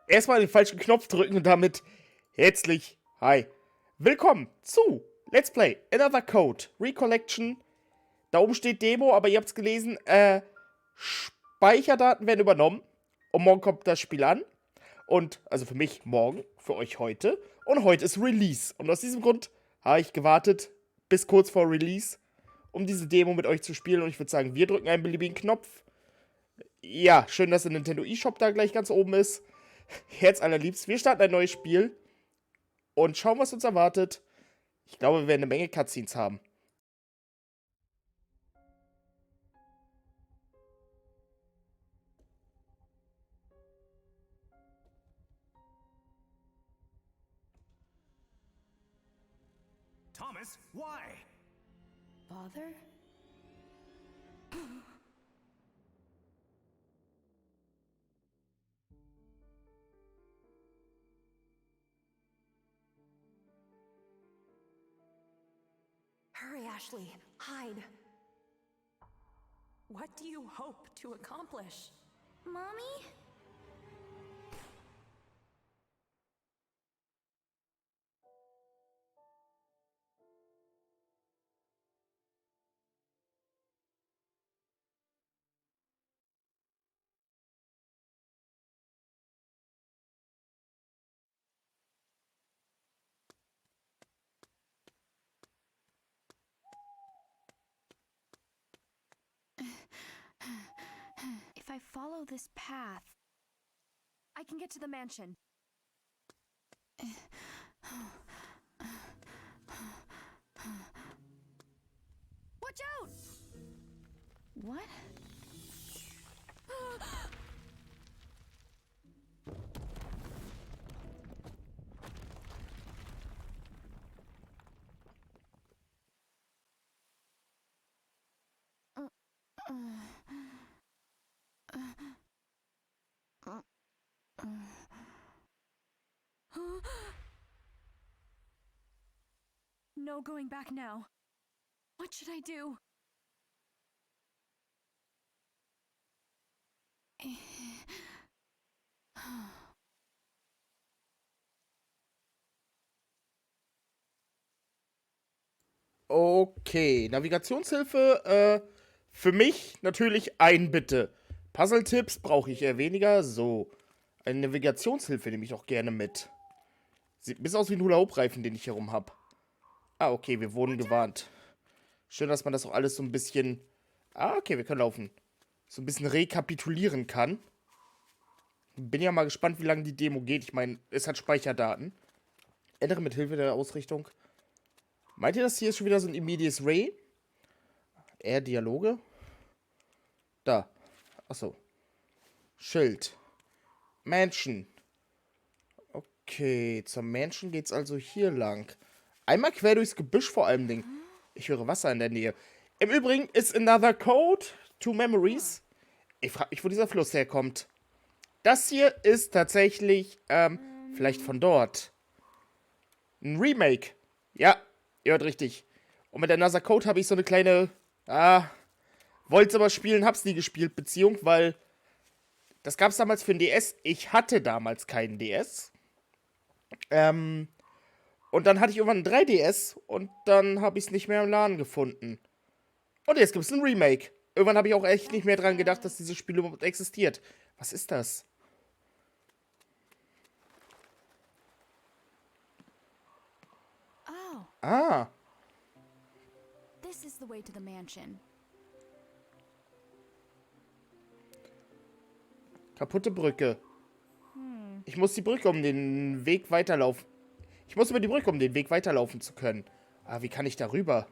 erstmal den falschen Knopf drücken und damit herzlich hi. Willkommen zu Let's Play Another Code Recollection. Da oben steht Demo, aber ihr habt es gelesen. Speicherdaten werden übernommen. Und morgen kommt das Spiel an. Und, also für mich morgen, für euch heute. Und heute ist Release. Und aus diesem Grund habe ich gewartet bis kurz vor Release, um diese Demo mit euch zu spielen. Und ich würde sagen, wir drücken einen beliebigen Knopf. Ja, schön, dass der Nintendo eShop da gleich ganz oben ist. Herz allerliebst. Wir starten ein neues Spiel und schauen, was uns erwartet. Ich glaube, wir werden eine Menge Cutscenes haben. Thomas, why? Father? Hurry, Ashley. Hide. What do you hope to accomplish? Mommy? If I follow this path, I can get to the mansion. Watch out! What? No going back now. What should I do? Okay, Navigationshilfe, für mich natürlich ein Bitte. Puzzle-Tipps brauche ich eher weniger. So, eine Navigationshilfe nehme ich auch gerne mit. Sieht ein bisschen aus wie ein Hula-Hoop-Reifen, den ich hier rum habe. Ah, okay, wir wurden gewarnt. Schön, dass man das auch alles so ein bisschen... Ah, okay, wir können laufen. So ein bisschen rekapitulieren kann. Bin ja mal gespannt, wie lange die Demo geht. Ich meine, es hat Speicherdaten. Ändere mit Hilfe der Ausrichtung. Meint ihr, das hier ist schon wieder so ein Immediate Ray? Eher Dialoge? Da. Achso. Schild. Mansion. Okay, zur Mansion geht's also hier lang. Einmal quer durchs Gebüsch vor allem Ding. Ich höre Wasser in der Nähe. Im Übrigen ist Another Code, Two Memories. Ich frage mich, wo dieser Fluss herkommt. Das hier ist tatsächlich, vielleicht von dort. Ein Remake. Ja, ihr hört richtig. Und mit Another Code habe ich so eine kleine, wollte es aber spielen, hab's nie gespielt, Beziehung, weil das gab's damals für den DS. Ich hatte damals keinen DS. Und dann hatte ich irgendwann einen 3DS und dann habe ich es nicht mehr im Laden gefunden. Und jetzt gibt es ein Remake. Irgendwann habe ich auch echt nicht mehr dran gedacht, dass dieses Spiel überhaupt existiert. Was ist das? Oh, Ah, this is the way to the mansion. kaputte Brücke. Ich muss die Brücke um den Weg weiterlaufen. Ich muss über die Brücke, um den Weg weiterlaufen zu können. Ah, wie kann ich da rüber?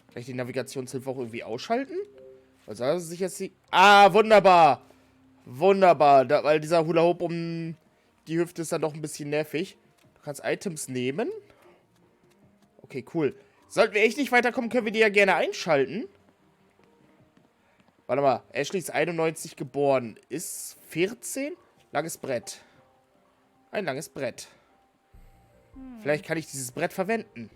Kann ich die Navigationshilfe auch irgendwie ausschalten? Was soll sich jetzt die... Ah, wunderbar! Wunderbar, weil dieser Hula-Hoop um die Hüfte ist dann doch ein bisschen nervig. Du kannst Items nehmen. Okay, cool. Sollten wir echt nicht weiterkommen, können wir die ja gerne einschalten. Warte mal, Ashley ist 91 geboren. Ist 14? Langes Brett. Ein langes Brett. Vielleicht kann ich dieses Brett verwenden.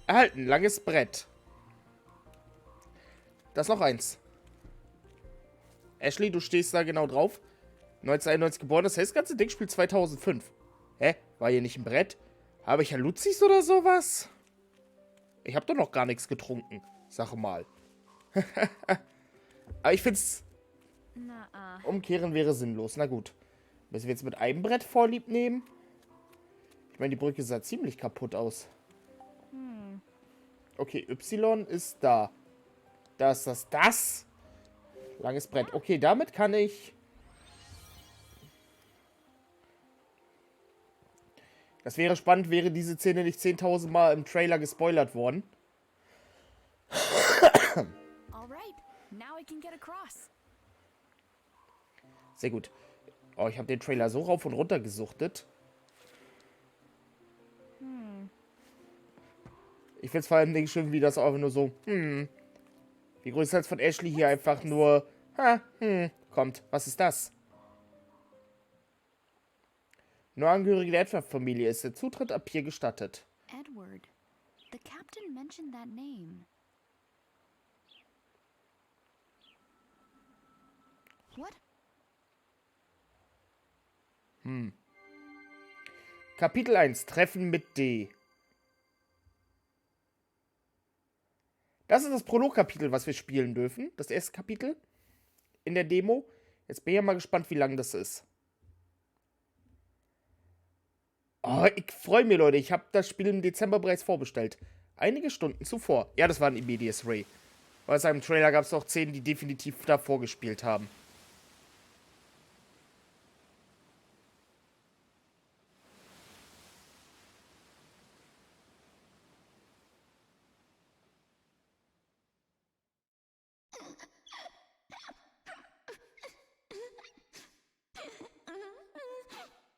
Erhalten, langes Brett. Da ist noch eins. Ashley, du stehst da genau drauf. 1991 geboren, das heißt, das ganze Ding spielt 2005. Hä? War hier nicht ein Brett? Habe ich ja Luzis oder sowas? Ich habe doch noch gar nichts getrunken. Sag mal. Aber ich find's... Umkehren wäre sinnlos. Na gut. Müssen wir jetzt mit einem Brett Vorlieb nehmen? Ich meine, die Brücke sah ziemlich kaputt aus. Okay, Y ist da. Da ist das. Langes Brett. Okay, damit kann ich... Das wäre spannend, wäre diese Szene nicht 10.000 Mal im Trailer gespoilert worden. Sehr gut. Oh, ich habe den Trailer so rauf und runter gesuchtet. Ich finde es vor allem schön, wie das auch nur so, wie größtenteils von Ashley hier einfach nur, kommt. Was ist das? Nur Angehörige der Edward-Familie ist der Zutritt ab hier gestattet. Edward. The captain mentioned that name. What? Kapitel 1. Treffen mit D. Das ist das Prolog-Kapitel, was wir spielen dürfen. Das erste Kapitel in der Demo. Jetzt bin ich ja mal gespannt, wie lang das ist. Oh, ich freue mich, Leute. Ich habe das Spiel im Dezember bereits vorbestellt. Einige Stunden zuvor. Ja, das war ein Immediate Ray. Weil es im Trailer gab es auch 10, die definitiv davor gespielt haben.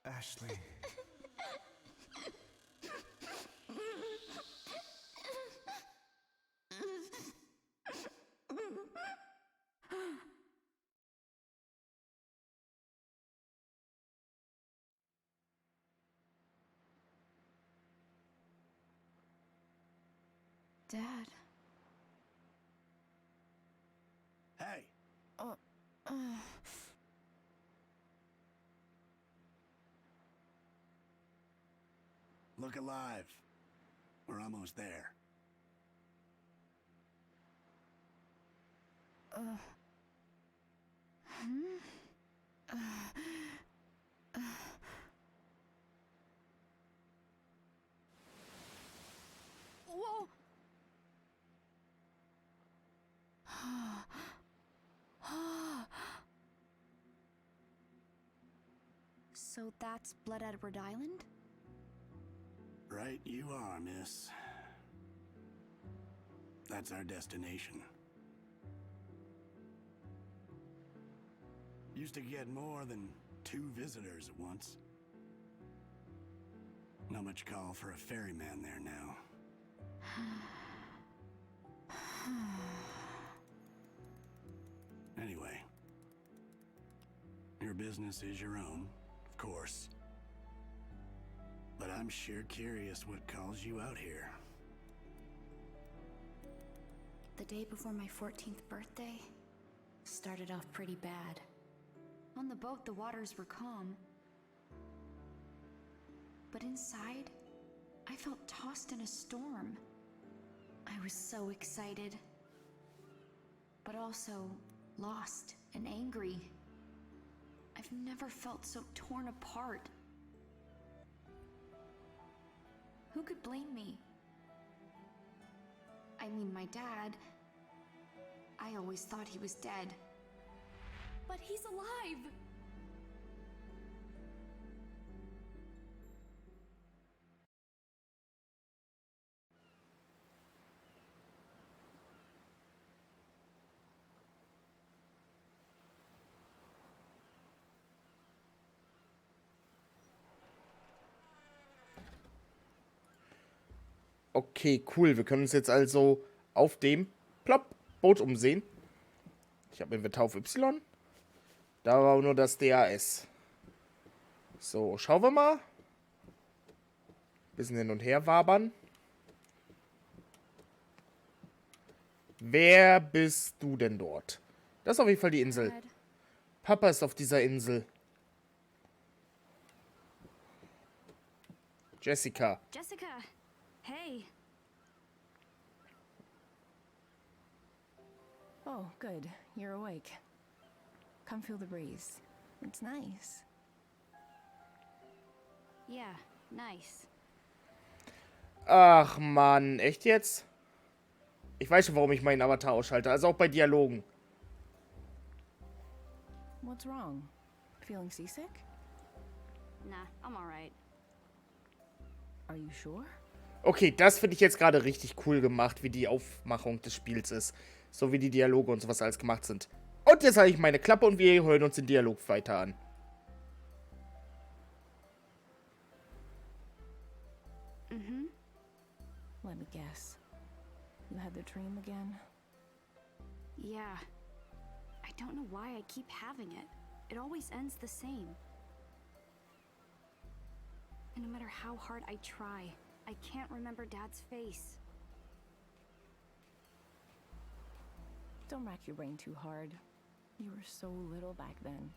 Ashley. Dad. Hey. Look alive. We're almost there. Whoa! So that's Blood Edward Island? Right you are, miss. That's our destination. Used to get more than 2 visitors at once. Not much call for a ferryman there now. Anyway, your business is your own, of course. But I'm sure curious what calls you out here. The day before my 14th birthday started off pretty bad. On the boat, the waters were calm. But inside, I felt tossed in a storm. I was so excited, but also lost and angry. I've never felt so torn apart. Who could blame me? I mean, my dad. I always thought he was dead. But he's alive! Okay, cool. Wir können uns jetzt also auf dem Boot umsehen. Ich habe Inventar auf Y. Da war nur das DAS. So, schauen wir mal. Bisschen hin und her wabern. Wer bist du denn dort? Das ist auf jeden Fall die Insel. Dad, Papa ist auf dieser Insel. Jessica. Jessica! Hey! Oh, good. You're awake. Come feel the breeze. It's nice. Yeah, nice. Ach Mann, echt jetzt? Ich weiß schon, warum ich meinen Avatar ausschalte. Also auch bei Dialogen. What's wrong? Feeling seasick? Nah, I'm alright. Are you sure? Okay, das finde ich jetzt gerade richtig cool gemacht, wie die Aufmachung des Spiels ist. So wie die Dialoge und sowas alles gemacht sind. Und jetzt habe ich meine Klappe und wir hören uns den Dialog weiter an. Let me guess. You had the dream again? Yeah. I don't know why I keep having it. It always ends the same. And no matter how hard I try, I can't remember Dad's face. Don't rack your brain too hard. You were so little back then.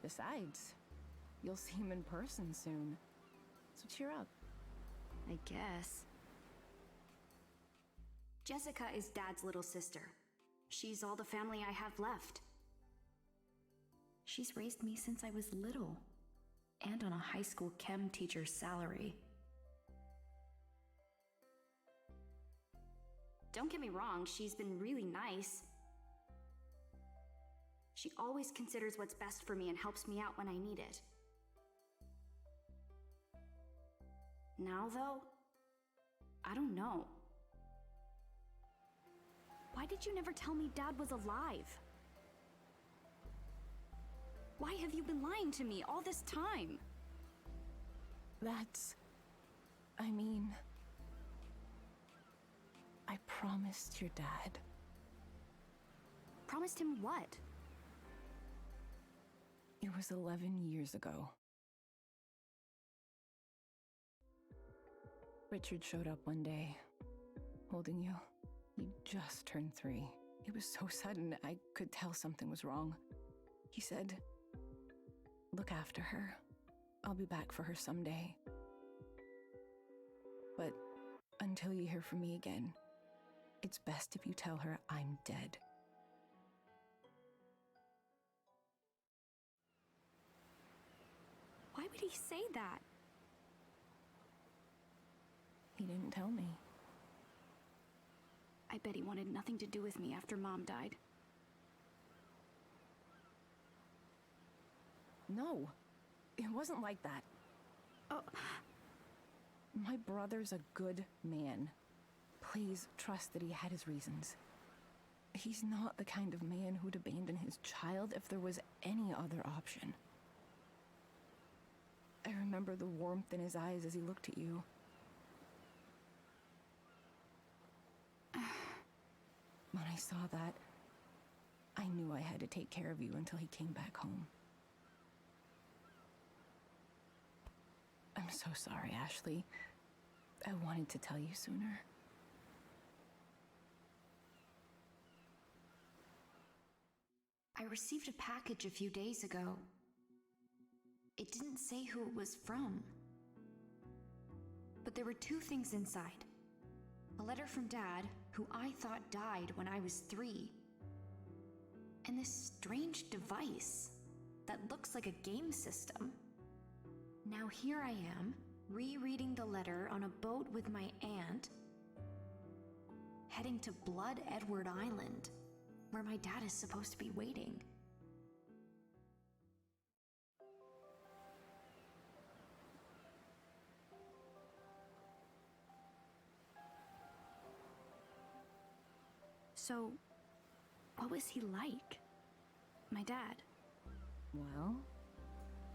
Besides, you'll see him in person soon. So cheer up. I guess. Jessica is Dad's little sister. She's all the family I have left. She's raised me since I was little, and on a high school chem teacher's salary. Don't get me wrong, she's been really nice. She always considers what's best for me and helps me out when I need it. Now, though, I don't know. Why did you never tell me Dad was alive? Why have you been lying to me all this time? I promised your dad. Promised him what? It was 11 years ago. Richard showed up one day, holding you. You just turned 3. It was so sudden, I could tell something was wrong. He said, "Look after her. I'll be back for her someday. But until you hear from me again, it's best if you tell her I'm dead." Why would he say that? He didn't tell me. I bet he wanted nothing to do with me after Mom died. No, it wasn't like that. Oh, My brother's a good man. Please trust that he had his reasons. He's not the kind of man who'd abandon his child if there was any other option. I remember the warmth in his eyes as he looked at you. When I saw that, I knew I had to take care of you until he came back home. I'm so sorry, Ashley. I wanted to tell you sooner. I received a package a few days ago. It didn't say who it was from. But there were 2 things inside. A letter from Dad, who I thought died when I was 3. And this strange device that looks like a game system. Now here I am, rereading the letter on a boat with my aunt, heading to Blood Edward Island, where my dad is supposed to be waiting. so what was he like? My dad. Well,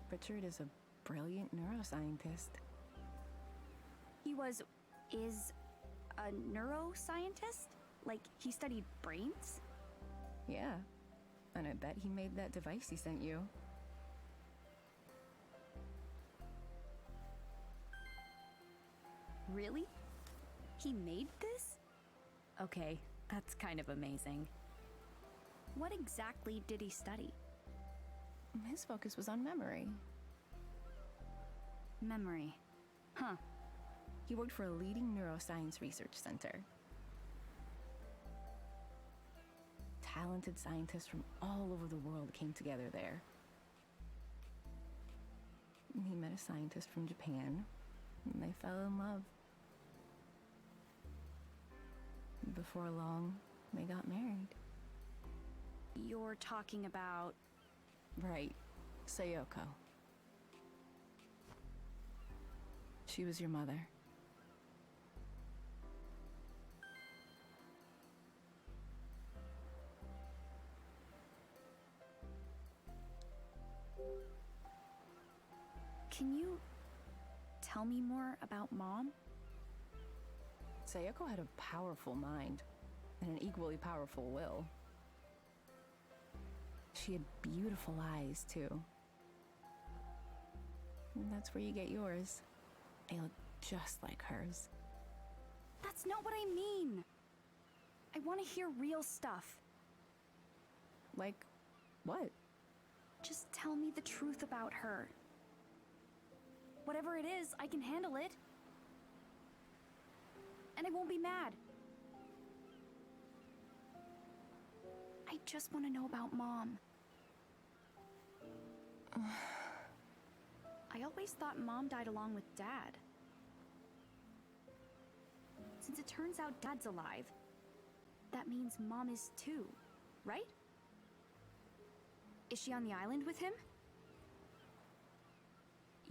Richard is a brilliant neuroscientist. He is a neuroscientist? Like, he studied brains? Yeah, and I bet he made that device he sent you. Really? He made this? Okay, that's kind of amazing. What exactly did he study? His focus was on memory. Memory. Huh. He worked for a leading neuroscience research center. Talented scientists from all over the world came together there. He met a scientist from Japan, and they fell in love. Before long, they got married. You're talking about... Right, Sayoko. She was your mother. Can you tell me more about Mom? Sayoko had a powerful mind and an equally powerful will. She had beautiful eyes, too. And that's where you get yours. They look just like hers. That's not what I mean. I want to hear real stuff. Like, what? Just tell me the truth about her. Whatever it is, I can handle it. And I won't be mad. I just want to know about Mom. I always thought Mom died along with Dad. Since it turns out Dad's alive, that means Mom is too, right? Is she on the island with him?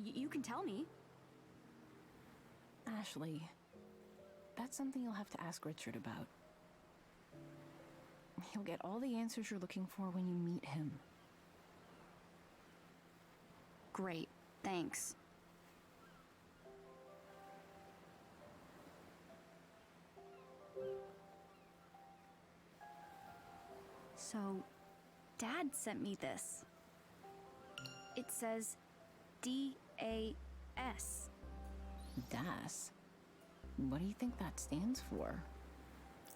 You can tell me. Ashley, that's something you'll have to ask Richard about. He'll get all the answers you're looking for when you meet him. Great, thanks. So, Dad sent me this. It says D-A-S. DAS? What do you think that stands for?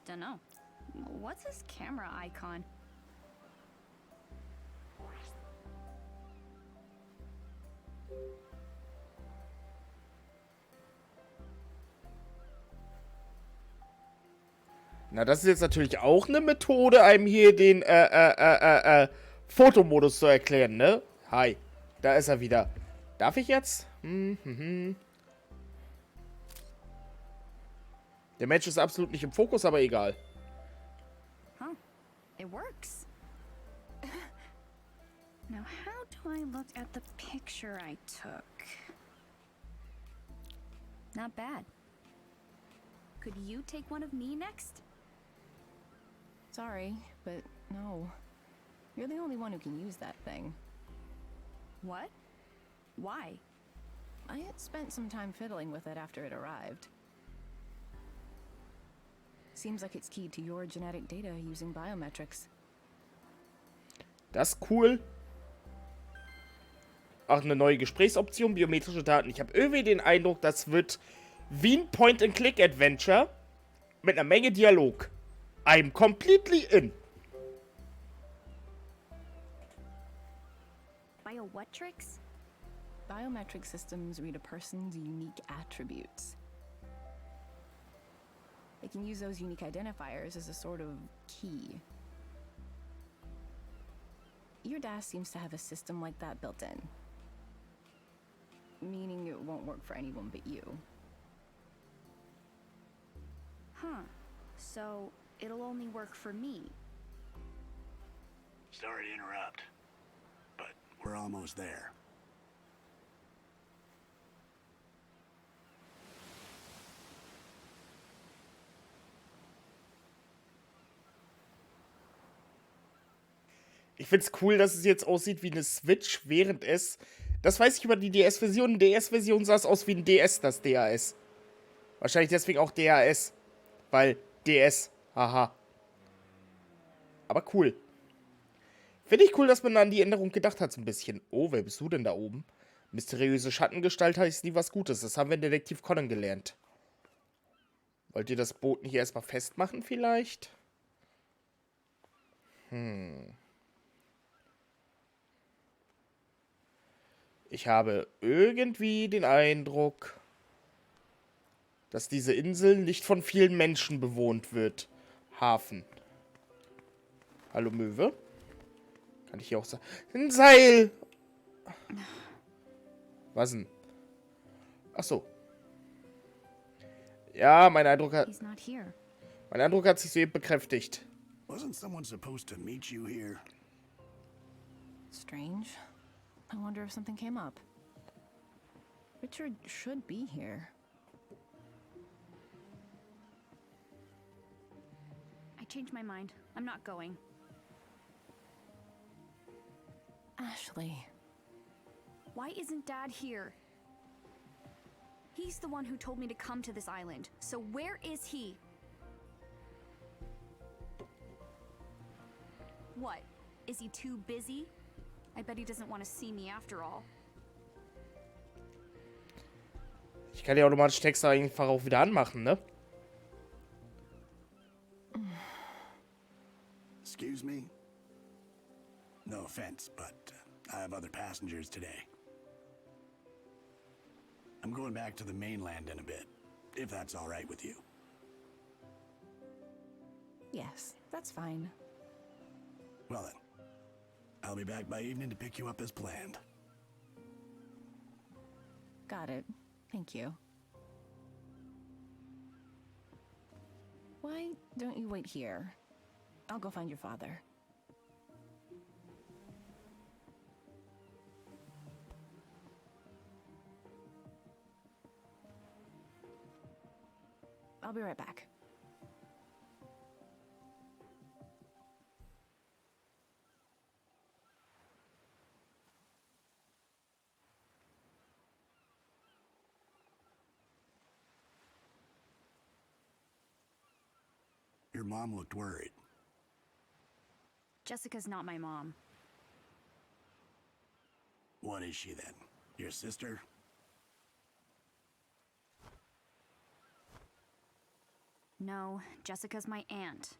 Dunno. What's his camera icon? Na, das ist jetzt natürlich auch eine Methode, einem hier den Fotomodus zu erklären, ne? Hi, da ist er wieder. Darf ich jetzt? Der Mensch ist absolut nicht im Fokus, aber egal. Huh. It works. Now, how do I look at the picture I took? Not bad. Could you take one of me next? Sorry, but no. You're the only one who can use that thing. What? Why? I had spent some time fiddling with it after it arrived. Seems like it's keyed to your genetic data using biometrics. Das ist cool. Auch eine neue Gesprächsoption, biometrische Daten. Ich habe irgendwie den Eindruck, das wird wie ein Point-and-Click-Adventure mit einer Menge Dialog. I'm completely in. Biometrics? Biometric systems read a person's unique attributes. They can use those unique identifiers as a sort of key. Your DAS seems to have a system like that built in. Meaning it won't work for anyone but you. Huh. So, it'll only work for me. Sorry to interrupt, but we're almost there. Ich find's cool, dass es jetzt aussieht wie eine Switch, während es... Das weiß ich über die DS-Version. Die DS-Version sah es aus wie ein DS, das DAS. Wahrscheinlich deswegen auch DAS. Weil DS, haha. Aber cool. Finde ich cool, dass man an die Änderung gedacht hat, so ein bisschen. Oh, wer bist du denn da oben? Mysteriöse Schattengestalt heißt nie was Gutes. Das haben wir in Detektiv Conan gelernt. Wollt ihr das Boot nicht erstmal festmachen, vielleicht? Ich habe irgendwie den Eindruck, dass diese Insel nicht von vielen Menschen bewohnt wird. Hafen. Hallo Möwe? Kann ich hier auch sagen? Ein Seil! Was denn? Ach so. Ja, mein Eindruck He's not here. hat sich soeben bekräftigt. Wasn't someone supposed to meet you here? Strange. I wonder if something came up. Richard should be here. I changed my mind. I'm not going. Ashley. Why isn't Dad here? He's the one who told me to come to this island. So where is he? What? Is he too busy? I bet he doesn't want to see me after all. Ich kann die automatischen Texte einfach auch wieder anmachen, ne? Excuse me? No offense, but I have other passengers today. I'm going back to the mainland in a bit, if that's all right with you. Yes, that's fine. Well then, I'll be back by evening to pick you up as planned. Got it. Thank you. Why don't you wait here? I'll go find your father. I'll be right back. Your mom looked worried. Jessica's not my mom. What is she then? Your sister? No, Jessica's my aunt.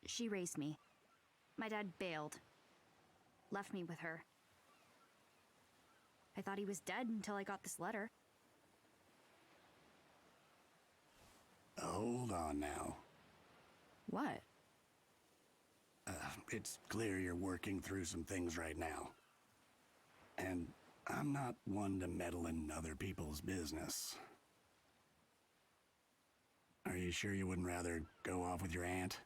She raised me. My dad bailed. Left me with her. I thought he was dead until I got this letter. Hold on now. What? It's clear you're working through some things right now. And I'm not one to meddle in other people's business. Are you sure you wouldn't rather go off with your aunt?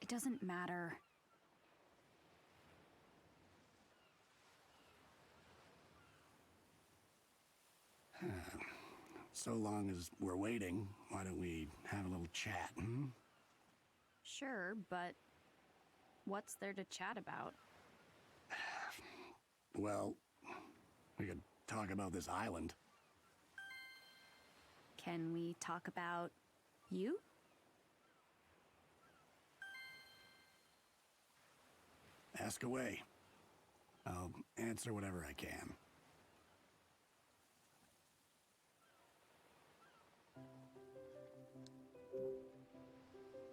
It doesn't matter. So long as we're waiting, why don't we have a little chat, hmm? Sure, but what's there to chat about? Well, we could talk about this island. Can we talk about you? Ask away. I'll answer whatever I can.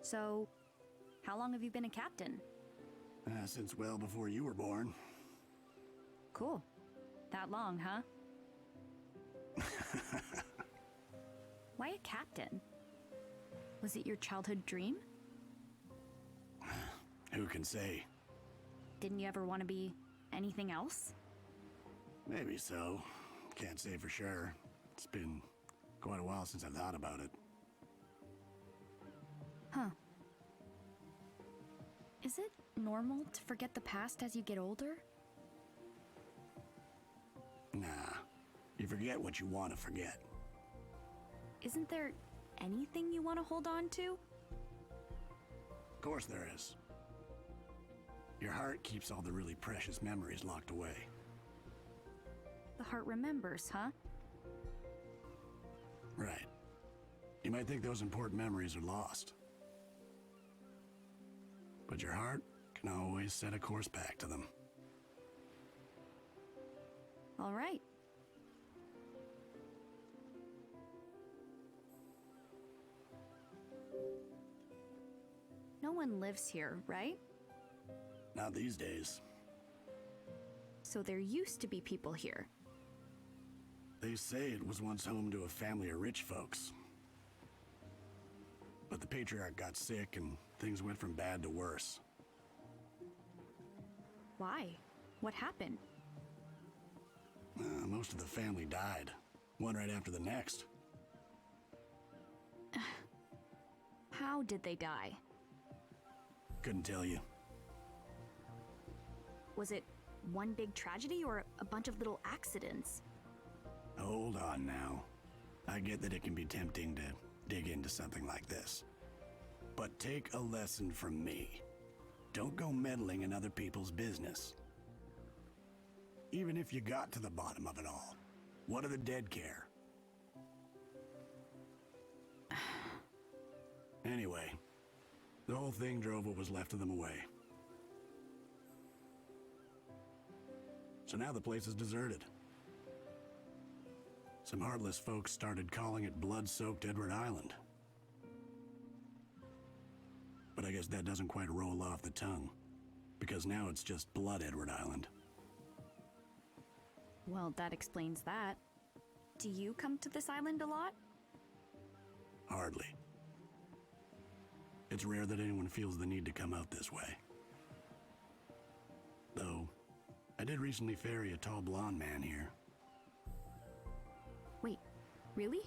So, how long have you been a captain? Since well before you were born. Cool. That long, huh? Why a captain? Was it your childhood dream? Who can say? Didn't you ever want to be anything else? Maybe so. Can't say for sure. It's been quite a while since I've thought about it. Huh. Is it normal to forget the past as you get older? Nah. You forget what you want to forget. Isn't there anything you want to hold on to? Of course there is. Your heart keeps all the really precious memories locked away. The heart remembers, huh? Right. You might think those important memories are lost. But your heart can always set a course back to them. All right. No one lives here, right? Not these days. So there used to be people here. They say it was once home to a family of rich folks. But the patriarch got sick and things went from bad to worse. Why? What happened? Most of the family died, one right after the next. How did they die? Couldn't tell you. Was it one big tragedy or a bunch of little accidents? Hold on now. I get that it can be tempting to dig into something like this. But take a lesson from me. Don't go meddling in other people's business. Even if you got to the bottom of it all, what do the dead care? Anyway, the whole thing drove what was left of them away. So now the place is deserted. Some heartless folks started calling it blood-soaked Edward Island. But I guess that doesn't quite roll off the tongue, because now it's just Blood Edward Island. Well, that explains that. Do you come to this island a lot? Hardly. It's rare that anyone feels the need to come out this way. Though, I did recently ferry a tall blonde man here. Wait, really?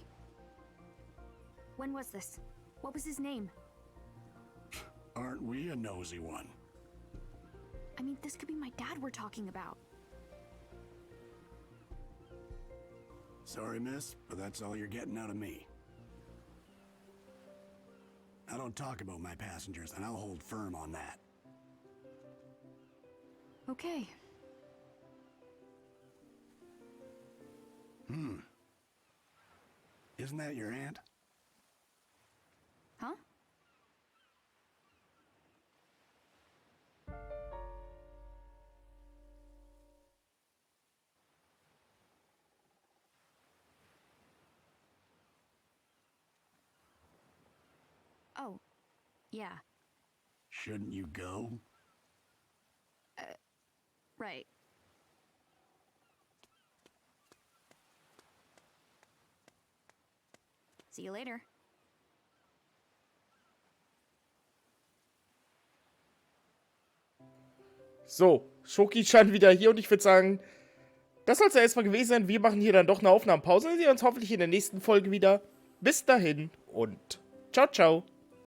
When was this? What was his name? Aren't we a nosy one? I mean, this could be my dad we're talking about. Sorry, miss, but that's all you're getting out of me. I don't talk about my passengers, and I'll hold firm on that. Okay. Isn't that your aunt? Huh? Oh, yeah, Shouldn't you go? right. See you later. So, Schoki-chan wieder hier und ich würde sagen, das soll es ja erstmal gewesen sein. Wir machen hier dann doch eine Aufnahmepause und sehen uns hoffentlich in der nächsten Folge wieder. Bis dahin und ciao, ciao.